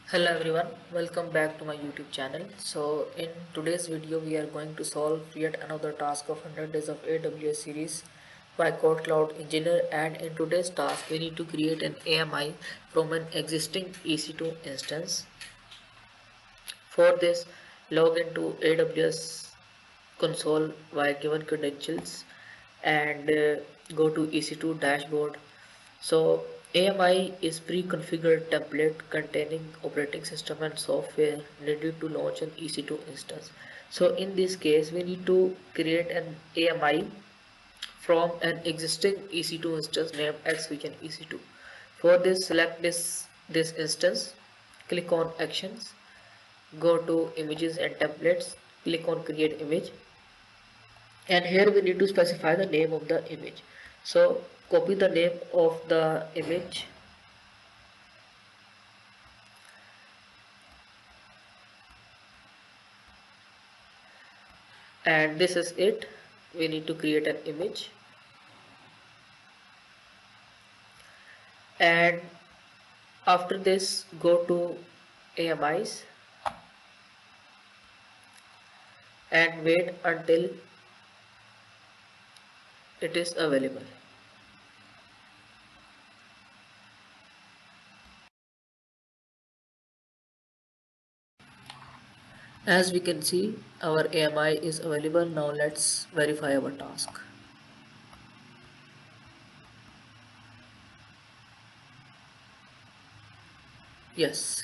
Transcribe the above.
Hello everyone, welcome back to my YouTube channel. So in today's video we are going to solve yet another task of 100 days of AWS series by KodeKloud engineer, and in today's task we need to create an AMI from an existing EC2 instance. For this, log into AWS console via given credentials and go to EC2 dashboard. So AMI is pre-configured template containing operating system and software needed to launch an EC2 instance. So in this case we need to create an AMI from an existing EC2 instance named XVision EC2. For this, select this instance, click on actions, go to images and templates, click on create image, and here we need to specify the name of the image. So copy the name of the image and this is it. We need to create an image, and after this go to AMIs and wait until it is available. As we can see, our AMI is available. Now let's verify our task. Yes,